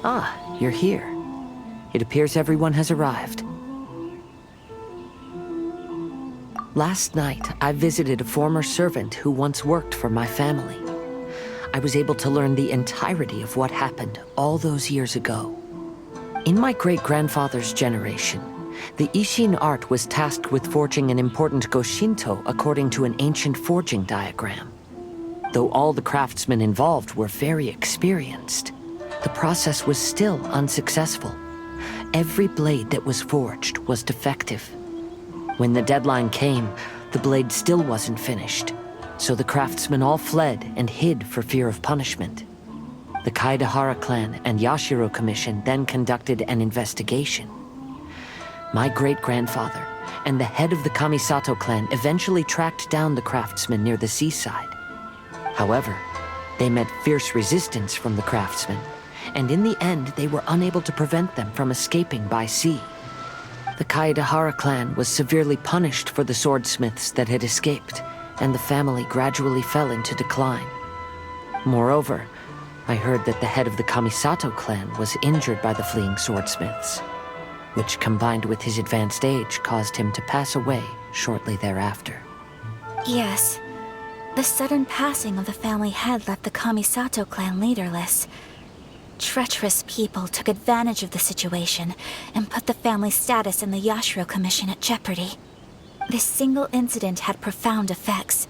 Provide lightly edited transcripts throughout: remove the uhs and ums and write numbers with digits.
Ah, you're here. It appears everyone has arrived. Last night, I visited a former servant who once worked for my family. I was able to learn the entirety of what happened all those years ago. In my great-grandfather's generation, the Ishin art was tasked with forging an important Goshinto according to an ancient forging diagram. Though all the craftsmen involved were very experienced, the process was still unsuccessful. Every blade that was forged was defective. When the deadline came, the blade still wasn't finished, so the craftsmen all fled and hid for fear of punishment. The Kaedehara clan and Yashiro Commission then conducted an investigation. My great-grandfather and the head of the Kamisato clan eventually tracked down the craftsmen near the seaside. However, they met fierce resistance from the craftsmen, and in the end they were unable to prevent them from escaping by sea. The Kaedehara clan was severely punished for the swordsmiths that had escaped, and the family gradually fell into decline. Moreover, I heard that the head of the Kamisato clan was injured by the fleeing swordsmiths, which combined with his advanced age caused him to pass away shortly thereafter. Yes. The sudden passing of the family head left the Kamisato clan leaderless. Treacherous people took advantage of the situation and put the family's status in the Yashiro Commission at jeopardy. This single incident had profound effects.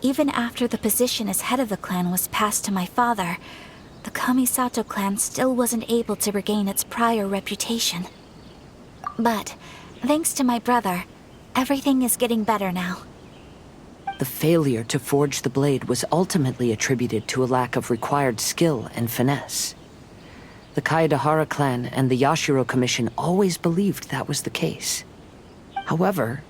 Even after the position as head of the clan was passed to my father, the Kamisato clan still wasn't able to regain its prior reputation. But, thanks to my brother, everything is getting better now. The failure to forge the blade was ultimately attributed to a lack of required skill and finesse. The Kaedehara clan and the Yashiro Commission always believed that was the case. However,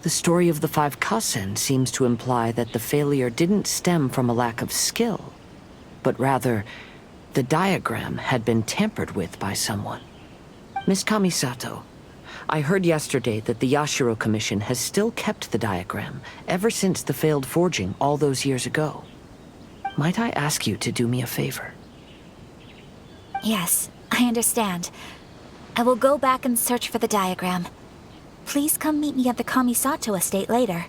the story of the 5 Kasen seems to imply that the failure didn't stem from a lack of skill, but rather, the diagram had been tampered with by someone. Miss Kamisato, I heard yesterday that the Yashiro Commission has still kept the diagram ever since the failed forging all those years ago. Might I ask you to do me a favor? Yes, I understand. I will go back and search for the diagram. Please come meet me at the Kamisato estate later.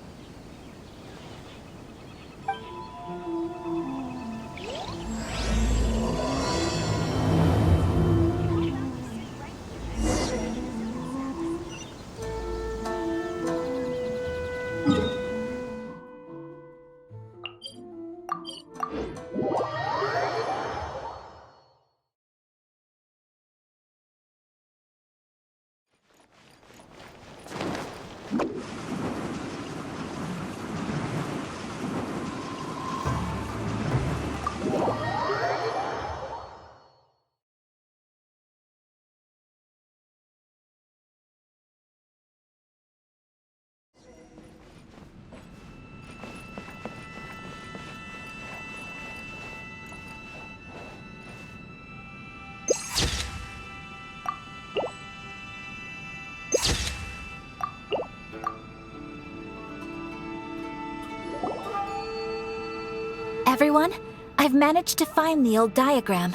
Everyone, I've managed to find the old diagram.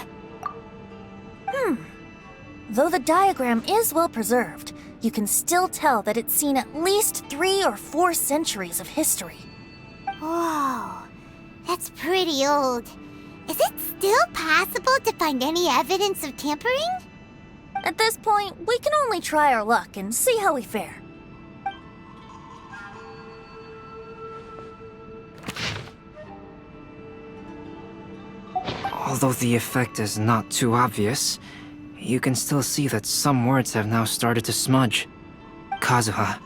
Though the diagram is well preserved, you can still tell that it's seen at least 3 or 4 centuries of history. Whoa, that's pretty old. Is it still possible to find any evidence of tampering? At this point, we can only try our luck and see how we fare. Although the effect is not too obvious, you can still see that some words have now started to smudge. Kazuha,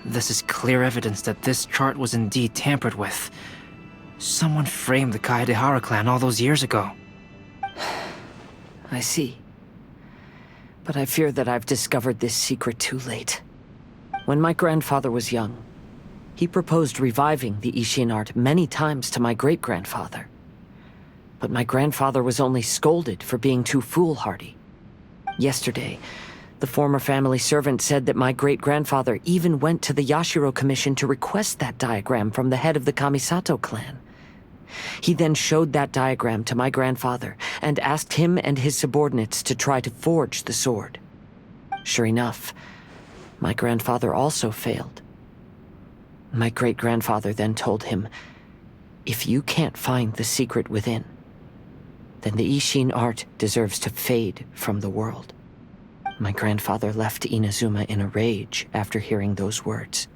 this is clear evidence that this chart was indeed tampered with. Someone framed the Kaedehara clan all those years ago. I see. But I fear that I've discovered this secret too late. When my grandfather was young, he proposed reviving the Ishin art many times to my great-grandfather. But my grandfather was only scolded for being too foolhardy. Yesterday, the former family servant said that my great-grandfather even went to the Yashiro Commission to request that diagram from the head of the Kamisato clan. He then showed that diagram to my grandfather and asked him and his subordinates to try to forge the sword. Sure enough, my grandfather also failed. My great-grandfather then told him, "If you can't find the secret within, then the Ishin art deserves to fade from the world." My grandfather left Inazuma in a rage after hearing those words.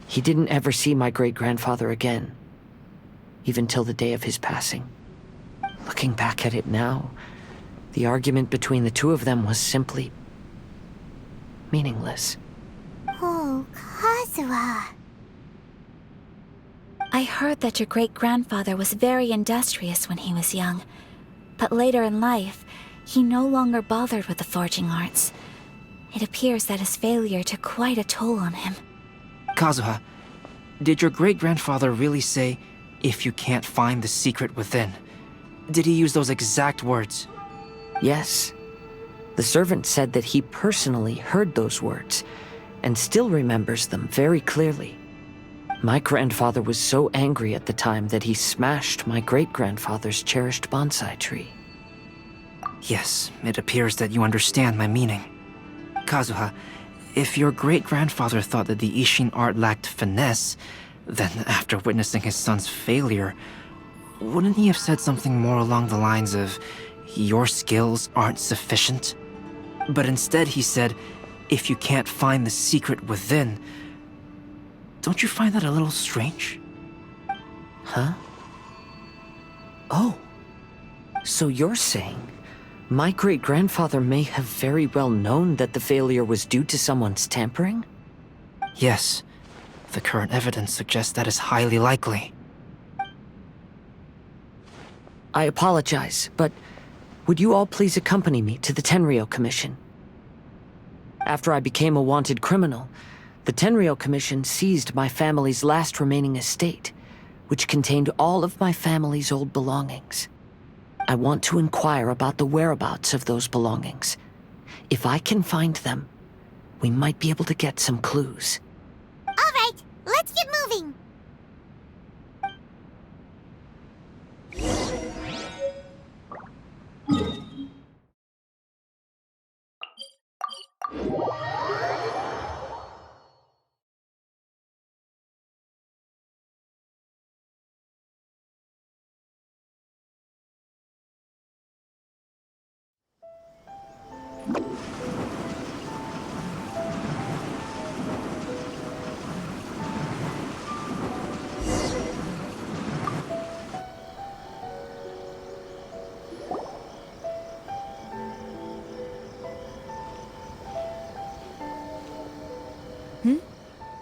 He didn't ever see my great-grandfather again, even till the day of his passing. Looking back at it now, the argument between the two of them was simply meaningless. Oh, Kazuha. I heard that your great-grandfather was very industrious when he was young, but later in life, he no longer bothered with the forging arts. It appears that his failure took quite a toll on him. Kazuha, did your great-grandfather really say, "If you can't find the secret within"? Did he use those exact words? Yes. The servant said that he personally heard those words, and still remembers them very clearly. My grandfather was so angry at the time that he smashed my great-grandfather's cherished bonsai tree. Yes, it appears that you understand my meaning. Kazuha, if your great-grandfather thought that the Ishin art lacked finesse, then after witnessing his son's failure, wouldn't he have said something more along the lines of, "Your skills aren't sufficient"? But instead he said, "If you can't find the secret within." Don't you find that a little strange? Huh? Oh. So you're saying my great-grandfather may have very well known that the failure was due to someone's tampering? Yes. The current evidence suggests that is highly likely. I apologize, but would you all please accompany me to the Tenryou Commission? After I became a wanted criminal, the Tenryou Commission seized my family's last remaining estate, which contained all of my family's old belongings. I want to inquire about the whereabouts of those belongings. If I can find them, we might be able to get some clues. All right, let's get moving.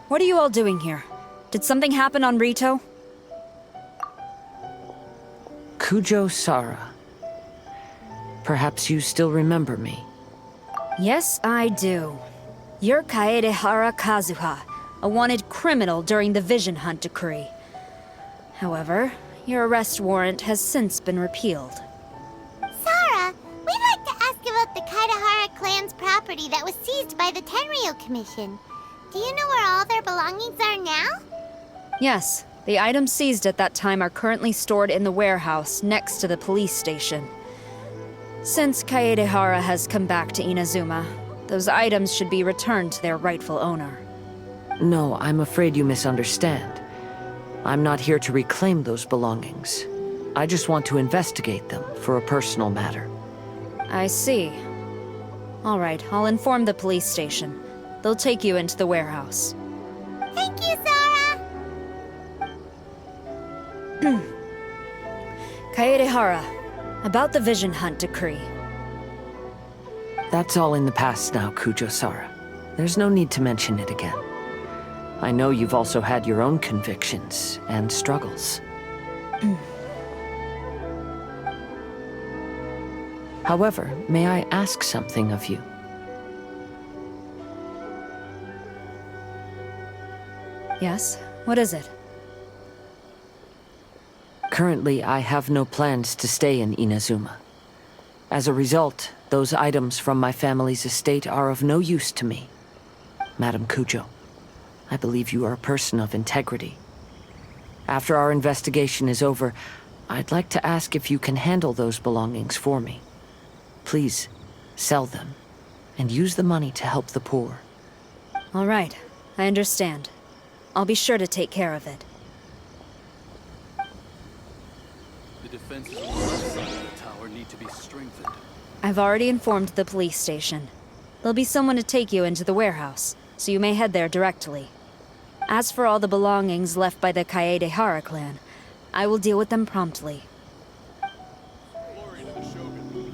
What are you all doing here? Did something happen on Rito? Kujou Sara. Perhaps you still remember me. Yes, I do. You're Kaedehara Kazuha, a wanted criminal during the Vision Hunt decree. However, your arrest warrant has since been repealed. Sara, we'd like to ask about the Kaedehara clan's property that was seized by the Tenryou Commission. Do you know where all their belongings are now? Yes, the items seized at that time are currently stored in the warehouse next to the police station. Since Kaedehara has come back to Inazuma, those items should be returned to their rightful owner. No, I'm afraid you misunderstand. I'm not here to reclaim those belongings. I just want to investigate them for a personal matter. I see. All right, I'll inform the police station. They'll take you into the warehouse. Thank you, Sara! Kaedehara, about the Vision Hunt decree. That's all in the past now, Kujou Sara. There's no need to mention it again. I know you've also had your own convictions and struggles. However, may I ask something of you? Yes? What is it? Currently, I have no plans to stay in Inazuma. As a result, those items from my family's estate are of no use to me. Madam Kujou, I believe you are a person of integrity. After our investigation is over, I'd like to ask if you can handle those belongings for me. Please, sell them, and use the money to help the poor. All right, I understand. I'll be sure to take care of it. The defenses on the left side of the tower need to be strengthened. I've already informed the police station. There'll be someone to take you into the warehouse, so you may head there directly. As for all the belongings left by the Kaedehara clan, I will deal with them promptly.